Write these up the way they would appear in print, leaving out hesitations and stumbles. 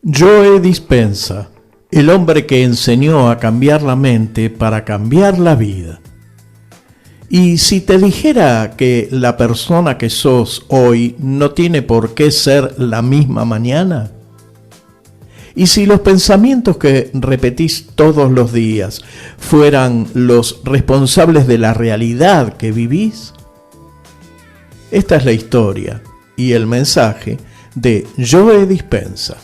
Joe Dispenza, el hombre que enseñó a cambiar la mente para cambiar la vida. Y si te dijera que la persona que sos hoy no tiene por qué ser la misma mañana? Y si los pensamientos que repetís todos los días fueran los responsables de la realidad que vivís? Esta es la historia y el mensaje de Joe Dispenza,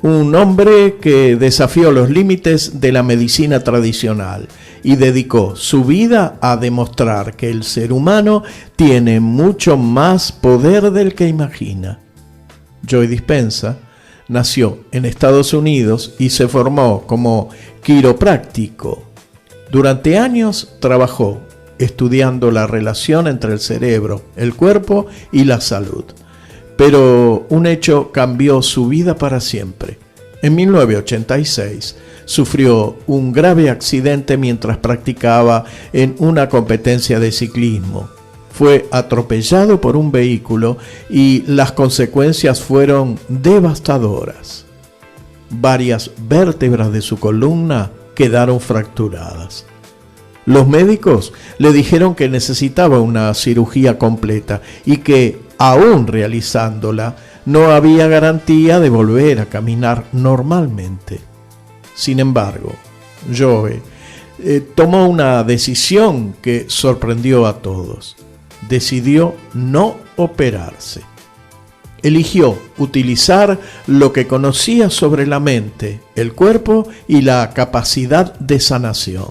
un hombre que desafió los límites de la medicina tradicional y dedicó su vida a demostrar que el ser humano tiene mucho más poder del que imagina. Joe Dispenza nació en Estados Unidos y se formó como quiropráctico. Durante años trabajó estudiando la relación entre el cerebro, el cuerpo y la salud. Pero un hecho cambió su vida para siempre. En 1986 sufrió un grave accidente mientras practicaba en una competencia de ciclismo. Fue atropellado por un vehículo y las consecuencias fueron devastadoras. Varias vértebras de su columna quedaron fracturadas. Los médicos le dijeron que necesitaba una cirugía completa y que, aún realizándola, no había garantía de volver a caminar normalmente. Sin embargo, Joe tomó una decisión que sorprendió a todos. Decidió no operarse. Eligió utilizar lo que conocía sobre la mente, el cuerpo y la capacidad de sanación.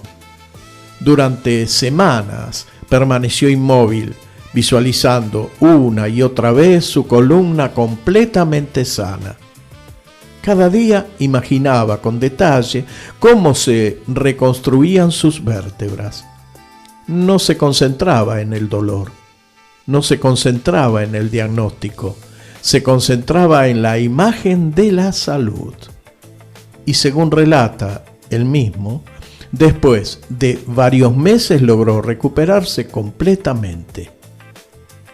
Durante semanas permaneció inmóvil, visualizando una y otra vez su columna completamente sana. Cada día imaginaba con detalle cómo se reconstruían sus vértebras. No se concentraba en el dolor, no se concentraba en el diagnóstico, se concentraba en la imagen de la salud. Y según relata él mismo, después de varios meses logró recuperarse completamente.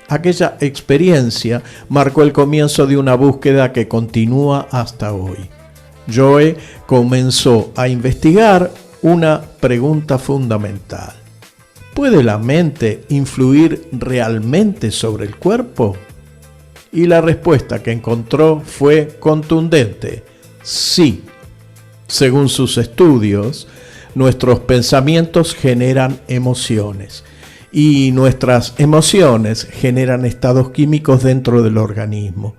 Aquella experiencia marcó el comienzo de una búsqueda que continúa hasta hoy. Joe comenzó a investigar una pregunta fundamental. ¿Puede la mente influir realmente sobre el cuerpo? Y la respuesta que encontró fue contundente: sí. Según sus estudios, nuestros pensamientos generan emociones y nuestras emociones generan estados químicos dentro del organismo.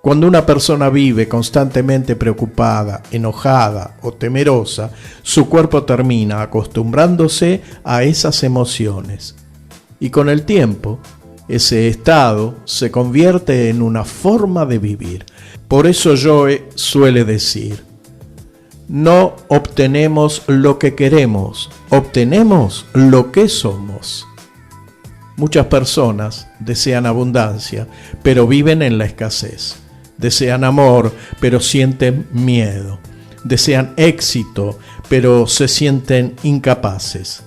Cuando una persona vive constantemente preocupada, enojada o temerosa, su cuerpo termina acostumbrándose a esas emociones. Y con el tiempo, ese estado se convierte en una forma de vivir. Por eso Joe suele decir: no obtenemos lo que queremos, obtenemos lo que somos. Muchas personas desean abundancia, pero viven en la escasez. Desean amor, pero sienten miedo. Desean éxito, pero se sienten incapaces.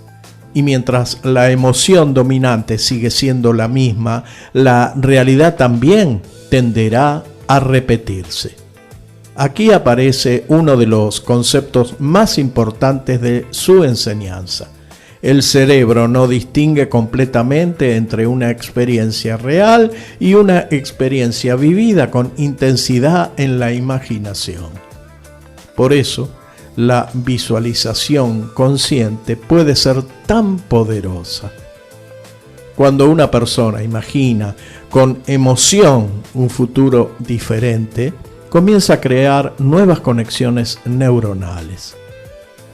Y mientras la emoción dominante sigue siendo la misma, la realidad también tenderá a repetirse. Aquí aparece uno de los conceptos más importantes de su enseñanza. El cerebro no distingue completamente entre una experiencia real y una experiencia vivida con intensidad en la imaginación. Por eso, la visualización consciente puede ser tan poderosa. Cuando una persona imagina con emoción un futuro diferente, comienza a crear nuevas conexiones neuronales.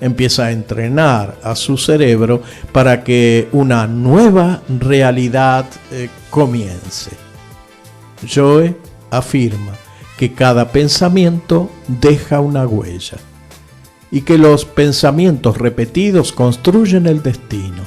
Empieza a entrenar a su cerebro para que una nueva realidad comience. Joe afirma que cada pensamiento deja una huella y que los pensamientos repetidos construyen el destino.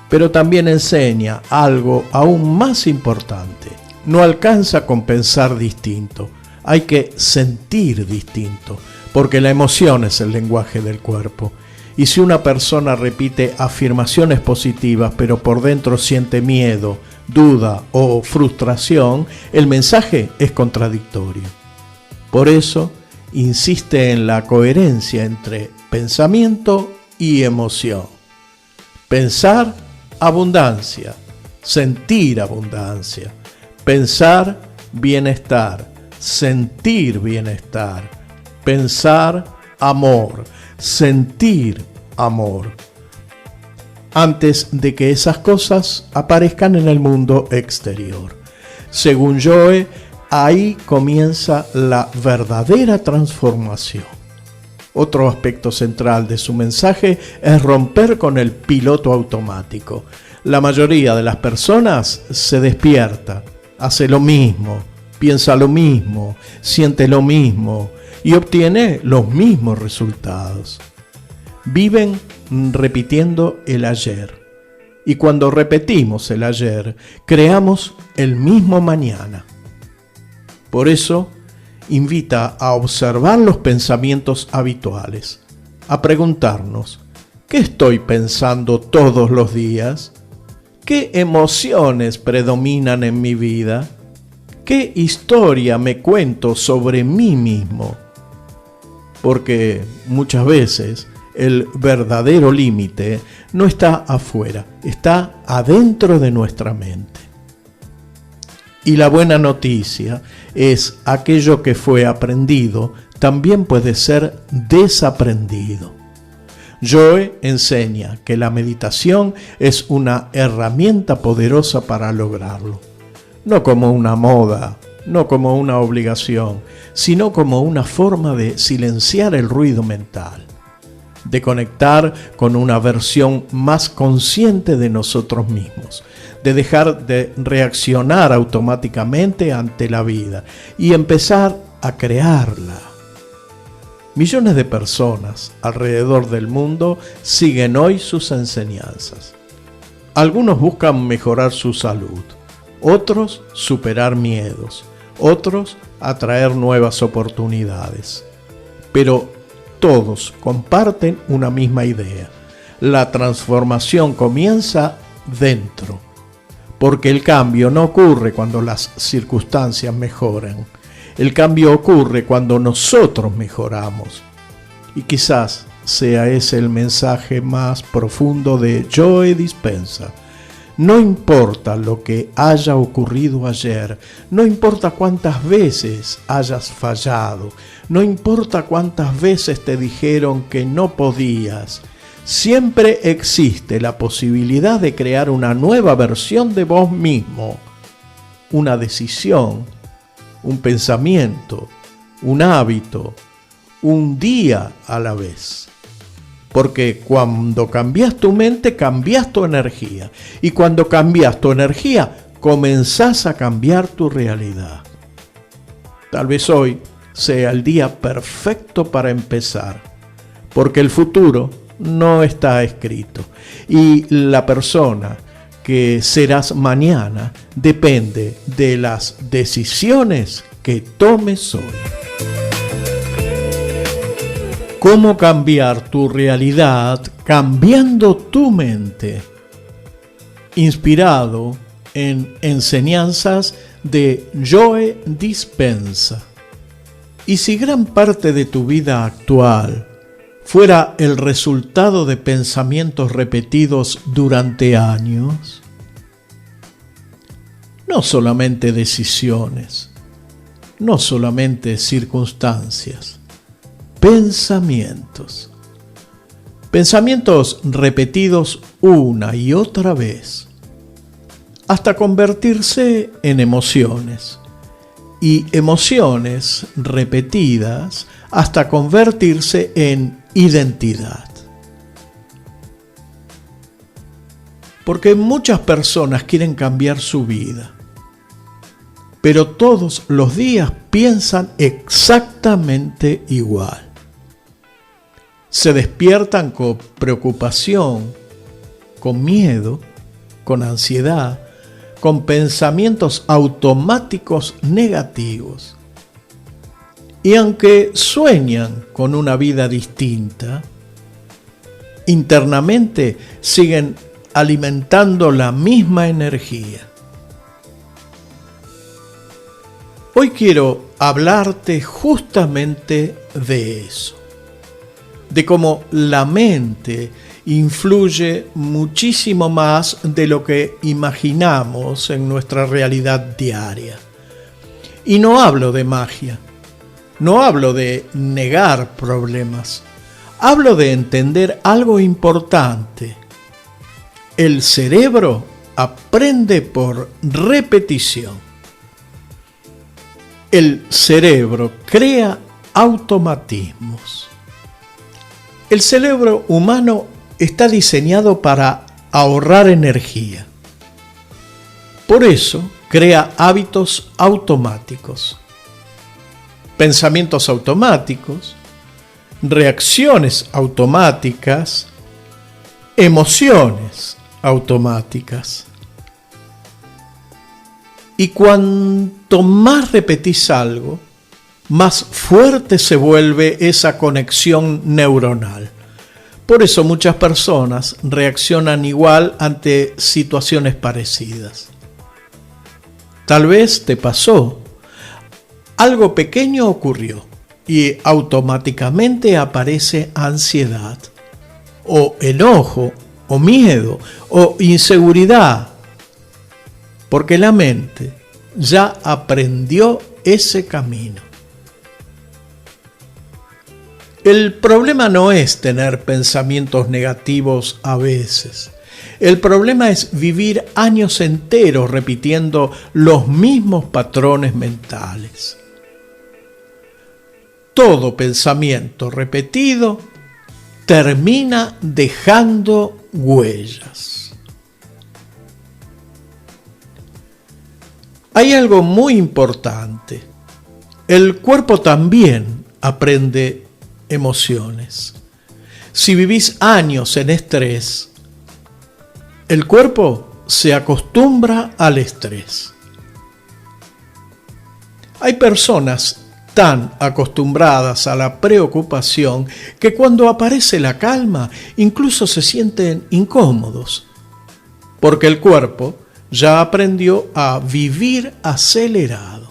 Pero también enseña algo aún más importante. No alcanza con pensar distinto, hay que sentir distinto, porque la emoción es el lenguaje del cuerpo. Y si una persona repite afirmaciones positivas, pero por dentro siente miedo, duda o frustración, el mensaje es contradictorio. Por eso, insiste en la coherencia entre pensamiento y emoción. Pensar, abundancia. Sentir, abundancia. Pensar, bienestar. Sentir, bienestar. Pensar, amor. Sentir, amor. Antes de que esas cosas aparezcan en el mundo exterior. Según Joe, ahí comienza la verdadera transformación. Otro aspecto central de su mensaje es romper con el piloto automático. La mayoría de las personas se despierta, hace lo mismo, piensa lo mismo, siente lo mismo y obtiene los mismos resultados. Viven repitiendo el ayer. Y cuando repetimos el ayer, creamos el mismo mañana. Por eso, invita a observar los pensamientos habituales, a preguntarnos, ¿qué estoy pensando todos los días? ¿Qué emociones predominan en mi vida? ¿Qué historia me cuento sobre mí mismo? Porque muchas veces el verdadero límite no está afuera, está adentro de nuestra mente. Y la buena noticia es aquello que fue aprendido también puede ser desaprendido. Joe enseña que la meditación es una herramienta poderosa para lograrlo. No como una moda, no como una obligación, sino como una forma de silenciar el ruido mental, de conectar con una versión más consciente de nosotros mismos, de dejar de reaccionar automáticamente ante la vida y empezar a crearla. Millones de personas alrededor del mundo siguen hoy sus enseñanzas. Algunos buscan mejorar su salud, otros superar miedos, otros atraer nuevas oportunidades. Pero todos comparten una misma idea. La transformación comienza dentro, porque el cambio no ocurre cuando las circunstancias mejoran. El cambio ocurre cuando nosotros mejoramos. Y quizás sea ese el mensaje más profundo de Joe Dispenza. No importa lo que haya ocurrido ayer, no importa cuántas veces hayas fallado, no importa cuántas veces te dijeron que no podías, siempre existe la posibilidad de crear una nueva versión de vos mismo, una decisión, un pensamiento, un hábito, un día a la vez. Porque cuando cambias tu mente, cambias tu energía. Y cuando cambias tu energía, comenzás a cambiar tu realidad. Tal vez hoy sea el día perfecto para empezar, porque el futuro no está escrito. Y la persona que serás mañana depende de las decisiones que tomes hoy. ¿Cómo cambiar tu realidad cambiando tu mente? Inspirado en enseñanzas de Joe Dispenza. Y si gran parte de tu vida actual fuera el resultado de pensamientos repetidos durante años, no solamente decisiones, no solamente circunstancias, pensamientos. Pensamientos repetidos una y otra vez, hasta convertirse en emociones. Y emociones repetidas hasta convertirse en identidad. Porque muchas personas quieren cambiar su vida, pero todos los días piensan exactamente igual. Se despiertan con preocupación, con miedo, con ansiedad, con pensamientos automáticos negativos. Y aunque sueñan con una vida distinta, internamente siguen alimentando la misma energía. Hoy quiero hablarte justamente de eso, de cómo la mente influye muchísimo más de lo que imaginamos en nuestra realidad diaria. Y no hablo de magia, no hablo de negar problemas, hablo de entender algo importante. El cerebro aprende por repetición. El cerebro crea automatismos. El cerebro humano está diseñado para ahorrar energía. Por eso crea hábitos automáticos, pensamientos automáticos, reacciones automáticas, emociones automáticas. Y cuanto más repetís algo, más fuerte se vuelve esa conexión neuronal. Por eso muchas personas reaccionan igual ante situaciones parecidas. Tal vez te pasó, algo pequeño ocurrió y automáticamente aparece ansiedad, o enojo, o miedo, o inseguridad, porque la mente ya aprendió ese camino. El problema no es tener pensamientos negativos a veces. El problema es vivir años enteros repitiendo los mismos patrones mentales. Todo pensamiento repetido termina dejando huellas. Hay algo muy importante. El cuerpo también aprende emociones. Si vivís años en estrés, el cuerpo se acostumbra al estrés. Hay personas tan acostumbradas a la preocupación que cuando aparece la calma incluso se sienten incómodos, porque el cuerpo ya aprendió a vivir acelerado.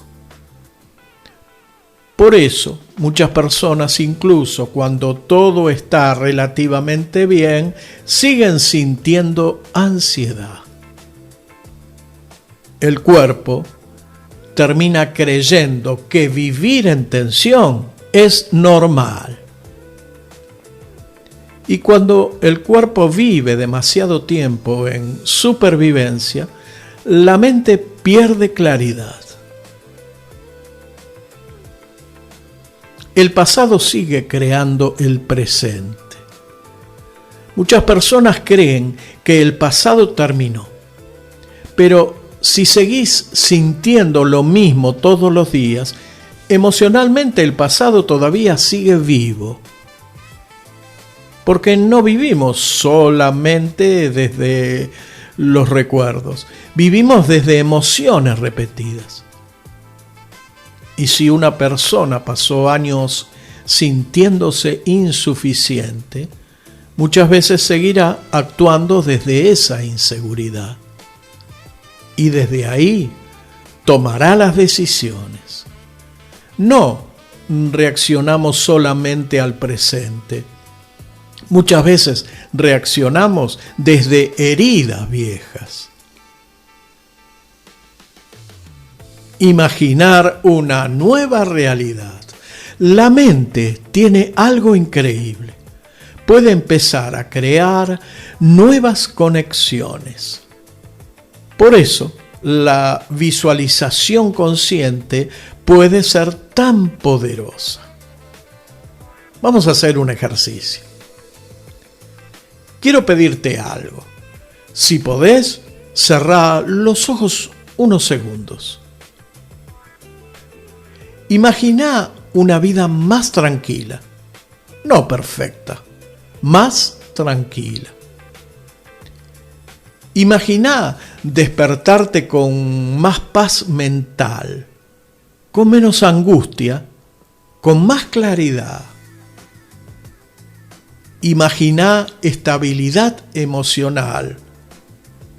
Por eso, muchas personas, incluso cuando todo está relativamente bien, siguen sintiendo ansiedad. El cuerpo termina creyendo que vivir en tensión es normal. Y cuando el cuerpo vive demasiado tiempo en supervivencia, la mente pierde claridad. El pasado sigue creando el presente. Muchas personas creen que el pasado terminó, pero si seguís sintiendo lo mismo todos los días, emocionalmente el pasado todavía sigue vivo. Porque no vivimos solamente desde los recuerdos, vivimos desde emociones repetidas. Y si una persona pasó años sintiéndose insuficiente, muchas veces seguirá actuando desde esa inseguridad. Y desde ahí tomará las decisiones. No reaccionamos solamente al presente. Muchas veces reaccionamos desde heridas viejas. Imaginar una nueva realidad. La mente tiene algo increíble. Puede empezar a crear nuevas conexiones. Por eso, la visualización consciente puede ser tan poderosa. Vamos a hacer un ejercicio. Quiero pedirte algo. Si podés, cerrá los ojos unos segundos. Imagina una vida más tranquila, no perfecta, más tranquila. Imagina despertarte con más paz mental, con menos angustia, con más claridad. Imagina estabilidad emocional,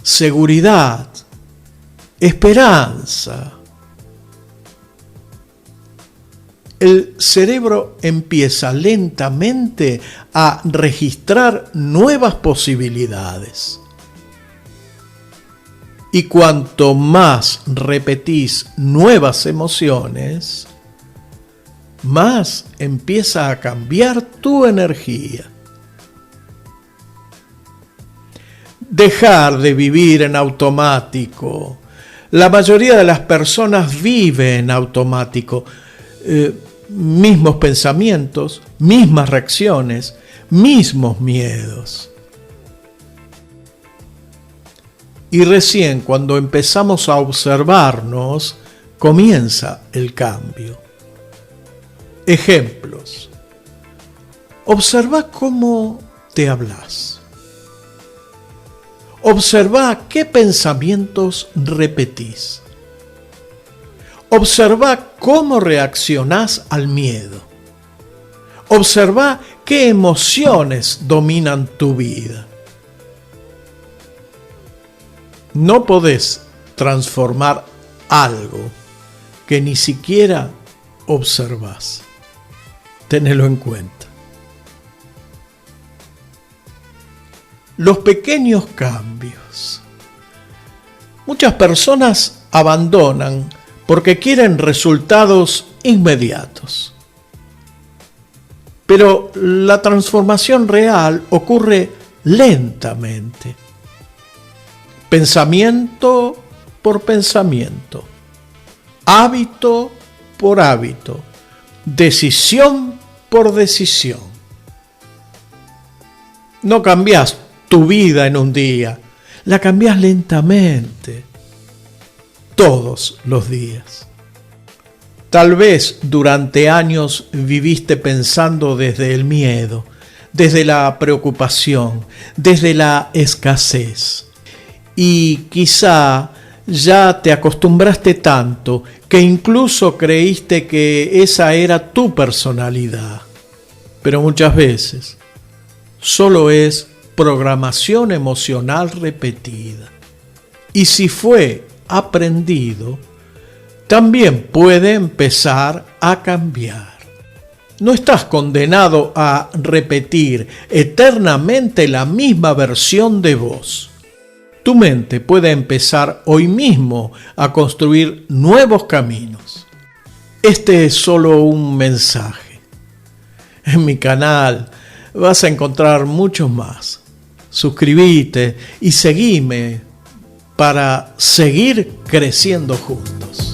seguridad, esperanza. el cerebro empieza lentamente a registrar nuevas posibilidades. Y cuanto más repetís nuevas emociones, más empieza a cambiar tu energía. Dejar de vivir en automático. La mayoría de las personas vive en automático. Mismos pensamientos, mismas reacciones, mismos miedos. Y recién cuando empezamos a observarnos, comienza el cambio. Ejemplos. Observa cómo te hablas. Observa qué pensamientos repetís. Observa cómo reaccionás al miedo. Observa qué emociones dominan tu vida. No podés transformar algo que ni siquiera observás. Tenelo en cuenta. Los pequeños cambios. Muchas personas abandonan porque quieren resultados inmediatos. Pero la transformación real ocurre lentamente. Pensamiento por pensamiento. Hábito por hábito. Decisión por decisión. No cambias tu vida en un día, la cambias lentamente, todos los días. Tal vez durante años viviste pensando desde el miedo, desde la preocupación, desde la escasez. Y quizá ya te acostumbraste tanto que incluso creíste que esa era tu personalidad. Pero muchas veces solo es programación emocional repetida. Y si fue aprendido, también puede empezar a cambiar. No estás condenado a repetir eternamente la misma versión de vos. Tu mente puede empezar hoy mismo a construir nuevos caminos. Este es solo un mensaje. En mi canal vas a encontrar muchos más. Suscríbete y seguime para seguir creciendo juntos.